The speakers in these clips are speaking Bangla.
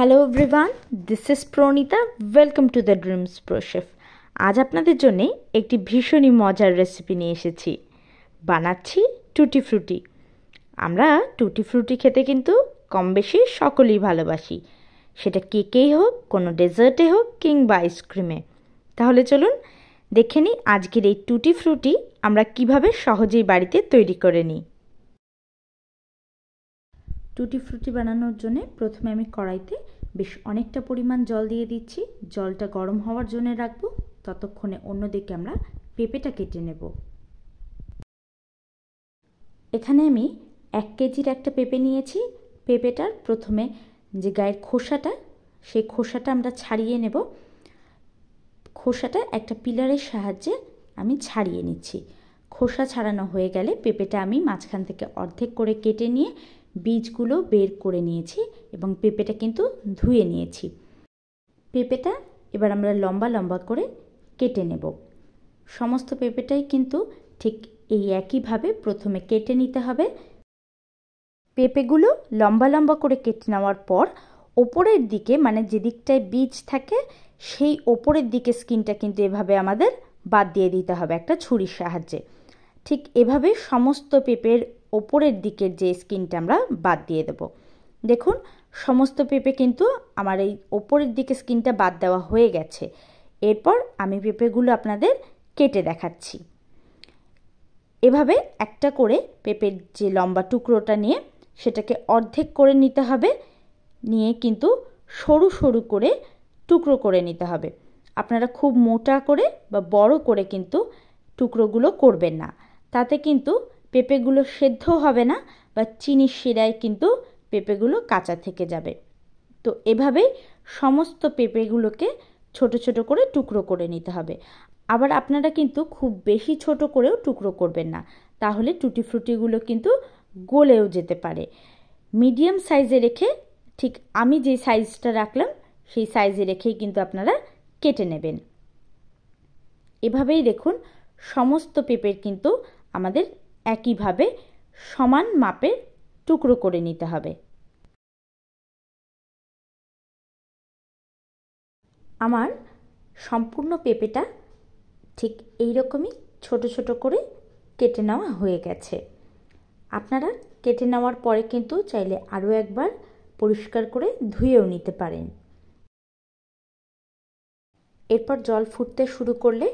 Hello everyone, this is Praneeta. Welcome to the dreams pro chef. আজ আপনাদের জন্য একটি ভীষণই মজার রেসিপি নিয়ে এসেছি। বানাচ্ছি টুটি ফ্রুটি। আমরা টুটি ফ্রুটি খেতে কিন্তু কম বেশি সকলেই ভালোবাসি, সেটা কেকেই হোক, কোনো ডেজার্টে হোক কিংবা আইসক্রিমে। তাহলে চলুন দেখে নিই আজকের এই টুটি ফ্রুটি আমরা কিভাবে সহজেই বাড়িতে তৈরি করে নিই। টুটি ফ্রুটি বানানোর জন্য প্রথমে আমি কড়াইতে বেশ অনেকটা পরিমাণ জল দিয়ে দিচ্ছি। জলটা গরম হওয়ার জন্য রাখবো। ততক্ষণে অন্যদিকে আমরা পেঁপেটা কেটে নেব। এখানে আমি 1 কেজির একটা পেঁপে নিয়েছি। পেঁপেটার প্রথমে যে গায়ের খোসাটা, সেই খোসাটা আমরা ছাড়িয়ে নেব। খোসাটা একটা পিলারের সাহায্যে আমি ছাড়িয়ে নিচ্ছি। খোসা ছাড়ানো হয়ে গেলে পেঁপেটা আমি মাঝখান থেকে অর্ধেক করে কেটে নিয়ে বীজগুলো বের করে নিয়েছি এবং পেঁপেটা কিন্তু ধুয়ে নিয়েছি। পেঁপেটা এবার আমরা লম্বা লম্বা করে কেটে নেব। সমস্ত পেঁপেটাই কিন্তু ঠিক এই একইভাবে প্রথমে কেটে নিতে হবে। পেঁপেগুলো লম্বা লম্বা করে কেটে নেওয়ার পর ওপরের দিকে, মানে যে দিকটায় বীজ থাকে, সেই ওপরের দিকে স্কিনটা কিন্তু এভাবে আমাদের বাদ দিয়ে দিতে হবে একটা ছুরির সাহায্যে। ঠিক এভাবে সমস্ত পেঁপের ওপরের দিকের যে স্কিনটা আমরা বাদ দিয়ে দেব। দেখুন, সমস্ত পেঁপে কিন্তু আমার এই ওপরের দিকে স্কিনটা বাদ দেওয়া হয়ে গেছে। এরপর আমি পেঁপেগুলো আপনাদের কেটে দেখাচ্ছি। এভাবে একটা করে পেঁপের যে লম্বা টুকরোটা নিয়ে সেটাকে অর্ধেক করে নিতে হবে। নিয়ে কিন্তু সরু সরু করে টুকরো করে নিতে হবে। আপনারা খুব মোটা করে বা বড় করে কিন্তু টুকরোগুলো করবেন না, তাতে কিন্তু পেঁপেগুলো সেদ্ধ হবে না বা চিনির শিরায় কিন্তু পেঁপেগুলো কাঁচা থেকে যাবে। তো এভাবেই সমস্ত পেঁপেগুলোকে ছোট ছোট করে টুকরো করে নিতে হবে। আবার আপনারা কিন্তু খুব বেশি ছোট করেও টুকরো করবেন না, তাহলে টুটি ফ্রুটিগুলো কিন্তু গলেও যেতে পারে। মিডিয়াম সাইজে রেখে, ঠিক আমি যে সাইজটা রাখলাম সেই সাইজে রেখেই কিন্তু আপনারা কেটে নেবেন। এভাবেই দেখুন সমস্ত পেঁপের কিন্তু আমাদের একইভাবে সমান মাপের টুকরো করে নিতে হবে। আমার সম্পূর্ণ পেঁপেটা ঠিক এই রকমই ছোট ছোট করে কেটে নেওয়া হয়ে গেছে। আপনারা কেটে নেওয়ার পরে কিন্তু চাইলে আরও একবার পরিষ্কার করে ধুয়েও নিতে পারেন। এরপর জল ফুটতে শুরু করলে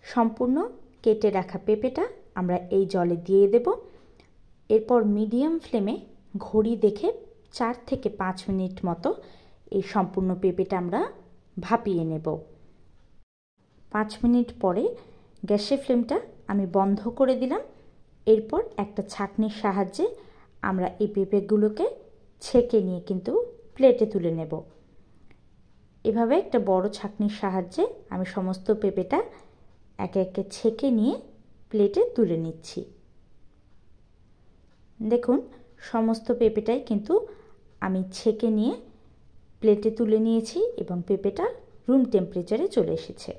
সম্পূর্ণ কেটে রাখা পেঁপেটা আমরা এই জলে দিয়ে দেব। এরপর মিডিয়াম ফ্লেমে ঘড়ি দেখে 4 থেকে 5 মিনিট মতো এই সম্পূর্ণ পেঁপেটা আমরা ভাপিয়ে নেব। 5 মিনিট পরে গ্যাসের ফ্লেমটা আমি বন্ধ করে দিলাম। এরপর একটা ছাঁকনির সাহায্যে আমরা এই পেঁপেগুলোকে ছেঁকে নিয়ে কিন্তু প্লেটে তুলে নেব। এভাবে একটা বড় ছাঁকনির সাহায্যে আমি সমস্ত পেঁপেটা একে একে ছেঁকে নিয়ে প্লেটে তুলে নিচ্ছি। দেখুন সমস্ত পেঁপেটাই কিন্তু আমি ছেঁকে নিয়ে প্লেটে তুলে নিয়েছি এবং পেঁপেটা রুম টেম্পারেচারে চলে এসেছে।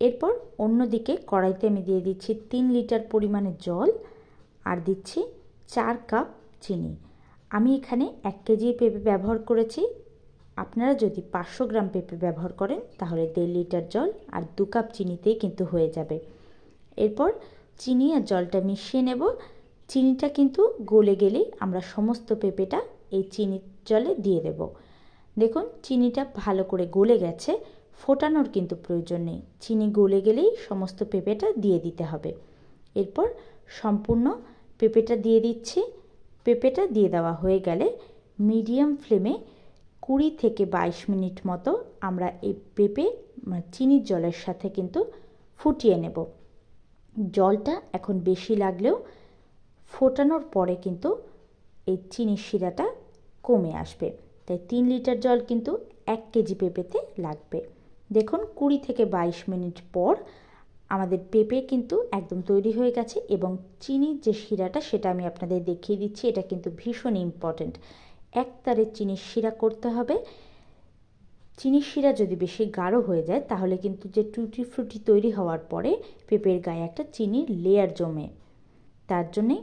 এরপর অন্যদিকে কড়াইতে আমি দিয়ে দিচ্ছি 3 লিটার পরিমাণে জল আর দিচ্ছি 4 কাপ চিনি। আমি এখানে 1 কেজি পেঁপে ব্যবহার করেছি। আপনারা যদি 500 গ্রাম পেঁপে ব্যবহার করেন তাহলে 1.5 লিটার জল আর 2 কাপ চিনিতেই কিন্তু হয়ে যাবে। এরপর চিনি আর জলটা মিশিয়ে নেব। চিনিটা কিন্তু গলে গেলেই আমরা সমস্ত পেঁপেটা এই চিনির জলে দিয়ে দেব। দেখুন চিনিটা ভালো করে গলে গেছে, ফোটানোর কিন্তু প্রয়োজন নেই। চিনি গলে গেলেই সমস্ত পেঁপেটা দিয়ে দিতে হবে। এরপর সম্পূর্ণ পেঁপেটা দিয়ে দিচ্ছি। পেঁপেটা দিয়ে দেওয়া হয়ে গেলে মিডিয়াম ফ্লেমে 20 থেকে 22 মিনিট মতো আমরা এই পেঁপে চিনির জলের সাথে কিন্তু ফুটিয়ে নেব। জলটা এখন বেশি লাগলেও ফোটানোর পরে কিন্তু এই চিনির শিরাটা কমে আসবে। তাই 3 লিটার জল কিন্তু 1 কেজি পেঁপেতে লাগবে। দেখুন 20 থেকে 22 মিনিট পর আমাদের পেঁপে কিন্তু একদম তৈরি হয়ে গেছে এবং চিনির যে শিরাটা সেটা আমি আপনাদের দেখিয়ে দিচ্ছি। এটা কিন্তু ভীষণ ইম্পর্ট্যান্ট। এক তারের চিনির শিরা করতে হবে। চিনির শিরা যদি বেশি গাঢ় হয়ে যায় তাহলে কিন্তু যে টুটি ফ্রুটি তৈরি হওয়ার পরে পেঁপের গায়ে একটা চিনির লেয়ার জমে। তার জন্যে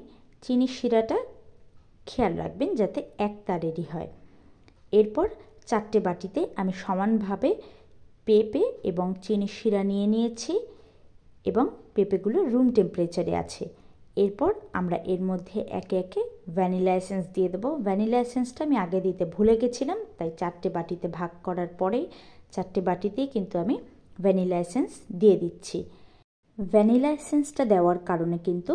চিনির শিরাটা খেয়াল রাখবেন যাতে এক তারেরই হয়। এরপর 4টে বাটিতে আমি সমানভাবে পেঁপে এবং চিনির শিরা নিয়ে নিয়েছি এবং পেঁপেগুলো রুম টেম্পারেচারে আছে। এরপর আমরা এর মধ্যে একে একে ভ্যানিলা এসেন্স দিয়ে দেবো। ভ্যানিলা এসেন্সটা আমি আগে দিতে ভুলে গেছিলাম, তাই 4টে বাটিতে ভাগ করার পরেই 4টে বাটিতেই কিন্তু আমি ভ্যানিলা এসেন্স দিয়ে দিচ্ছি। ভ্যানিলা এসেন্সটা দেওয়ার কারণে কিন্তু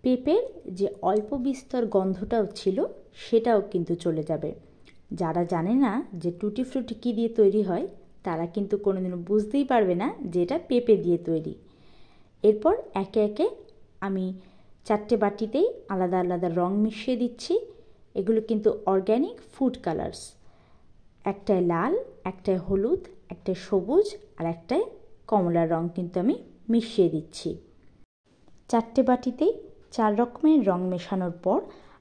পেঁপের যে অল্প বিস্তর গন্ধটাও ছিল সেটাও কিন্তু চলে যাবে। যারা জানে না যে টুটি ফ্রুটি কী দিয়ে তৈরি হয় তারা কিন্তু কোনোদিনও বুঝতেই পারবে না যে এটা পেঁপে দিয়ে তৈরি। এরপর একে একে আমি 4টে বাটিতেই আলাদা আলাদা রং মিশিয়ে দিচ্ছি। এগুলো কিন্তু অর্গ্যানিক ফুড কালার্স, একটায় লাল, একটায় হলুদ, একটায় সবুজ আর একটায় কমলা রং কিন্তু আমি মিশিয়ে দিচ্ছি। 4টে বাটিতেই 4 রকমের রং মেশানোর পর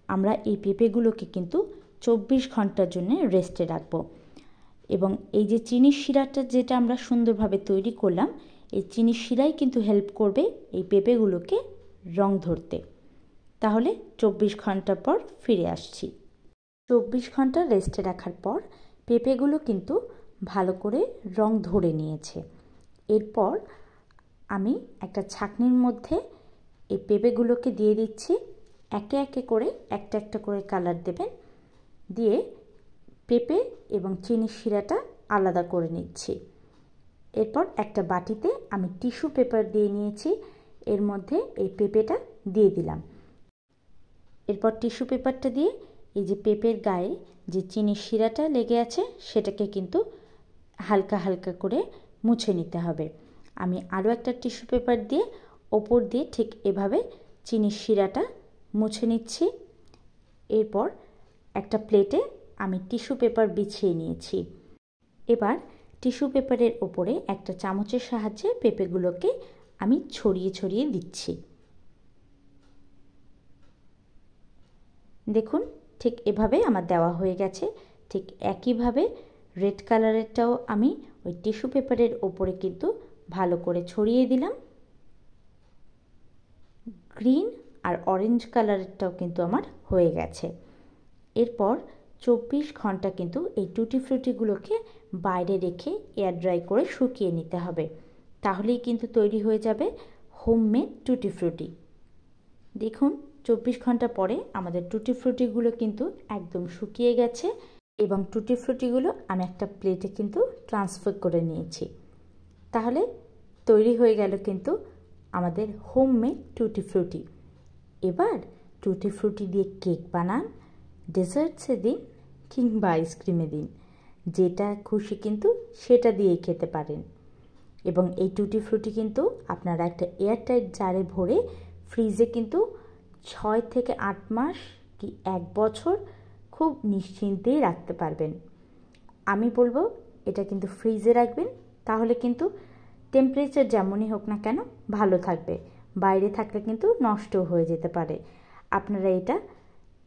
আমরা এই পেঁপেগুলোকে কিন্তু 24 ঘন্টার জন্য রেস্টে রাখবো। এবং এই যে চিনির শিরাটা যেটা আমরা সুন্দরভাবে তৈরি করলাম, এই চিনির শিরাই কিন্তু হেল্প করবে এই পেঁপেগুলোকে রং ধরতে। তাহলে 24 ঘন্টা পর ফিরে আসছি। 24 ঘন্টা রেস্টে রাখার পর পেঁপেগুলো কিন্তু ভালো করে রং ধরে নিয়েছে। এরপর আমি একটা ছাঁকনির মধ্যে এই পেঁপেগুলোকে দিয়ে দিচ্ছি। একে একে করে একটা একটা করে কালার দেবেন, দিয়ে পেঁপে এবং চিনির শিরাটা আলাদা করে নিচ্ছি। এরপর একটা বাটিতে আমি টিস্যু পেপার দিয়ে নিয়েছি, এর মধ্যে এই পেঁপেটা দিয়ে দিলাম। এরপর টিস্যু পেপারটা দিয়ে এই যে পেঁপের গায়ে যে চিনির শিরাটা লেগে আছে সেটাকে কিন্তু হালকা হালকা করে মুছে নিতে হবে। আমি আরও একটা টিস্যু পেপার দিয়ে ওপর দিয়ে ঠিক এভাবে চিনির শিরাটা মুছে নিচ্ছি। এরপর একটা প্লেটে আমি টিস্যু পেপার বিছিয়ে নিয়েছি। এবার টিস্যু পেপারের ওপরে একটা চামচের সাহায্যে পেঁপেগুলোকে আমি ছড়িয়ে ছড়িয়ে দিচ্ছি। দেখুন ঠিক এভাবে আমার দেওয়া হয়ে গেছে। ঠিক একইভাবে রেড কালারেরটাও আমি ওই টিস্যু পেপারের ওপরে কিন্তু ভালো করে ছড়িয়ে দিলাম। গ্রিন আর অরেঞ্জ কালারেরটাও কিন্তু আমার হয়ে গেছে। এরপর 24 ঘন্টা কিন্তু এই টুটি ফ্রুটিগুলোকে বাইরে রেখে এয়ার ড্রাই করে শুকিয়ে নিতে হবে। তাহলেই কিন্তু তৈরি হয়ে যাবে হোমমেড টুটি ফ্রুটি। দেখুন 24 ঘন্টা পরে আমাদের টুটি ফ্রুটিগুলো কিন্তু একদম শুকিয়ে গেছে এবং টুটি ফ্রুটিগুলো আমি একটা প্লেটে কিন্তু ট্রান্সফার করে নিয়েছি। তাহলে তৈরি হয়ে গেল কিন্তু আমাদের হোমমেড টুটি ফ্রুটি। এবার টুটি ফ্রুটি দিয়ে কেক বানান, ডেজার্টসে দিন কিংবা আইসক্রিমে দিন, যেটা খুশি কিন্তু সেটা দিয়েই খেতে পারেন। এবং এই টুটি ফ্রুটি কিন্তু আপনারা একটা এয়ারটাইট জারে ভরে ফ্রিজে কিন্তু 6 থেকে 8 মাস কি 1 বছর খুব নিশ্চিন্তেই রাখতে পারবেন। আমি বলবো এটা কিন্তু ফ্রিজে রাখবেন, তাহলে কিন্তু টেম্পারেচার যেমনই হোক না কেন ভালো থাকবে। বাইরে থাকলে কিন্তু নষ্ট হয়ে যেতে পারে। আপনারা এটা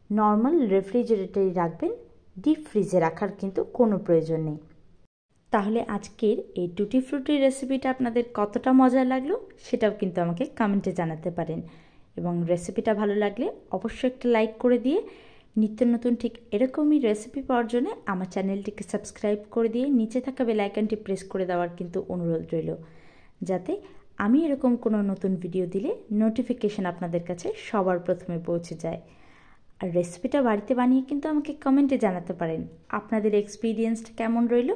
নর্মাল রেফ্রিজারেটরে রাখবেন, ডিপ ফ্রিজে রাখার কিন্তু কোনো প্রয়োজন নেই। তাহলে আজকের এই টুটি ফ্রুটির রেসিপিটা আপনাদের কতটা মজা লাগলো সেটাও কিন্তু আমাকে কমেন্টে জানাতে পারেন। এবং রেসিপিটা ভালো লাগলে অবশ্যই একটা লাইক করে দিয়ে নিত্য নতুন ঠিক এরকমই রেসিপি পাওয়ার জন্য আমার চ্যানেলটিকে সাবস্ক্রাইব করে দিয়ে নিচে থাকা বেল আইকনটি প্রেস করে দেওয়ার কিন্তু অনুরোধ রইল, যাতে আমি এরকম কোনো নতুন ভিডিও দিলে নোটিফিকেশান আপনাদের কাছে সবার প্রথমে পৌঁছে যায়। আর রেসিপিটা বাড়িতে বানিয়ে কিন্তু আমাকে কমেন্টে জানাতে পারেন আপনাদের এক্সপিরিয়েন্সটা কেমন রইল।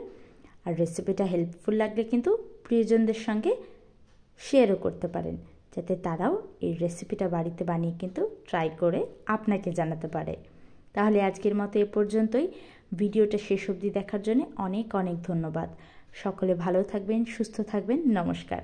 আর রেসিপিটা হেল্পফুল লাগলে কিন্তু প্রিয়জনদের সঙ্গে শেয়ারও করতে পারেন, যাতে তারাও এই রেসিপিটা বাড়িতে বানিয়ে কিন্তু ট্রাই করে আপনাকে জানাতে পারে। তাহলে আজকের মতো এ পর্যন্তই। ভিডিওটা শেষ অবধি দেখার জন্য অনেক অনেক ধন্যবাদ। সকলে ভালো থাকবেন, সুস্থ থাকবেন। নমস্কার।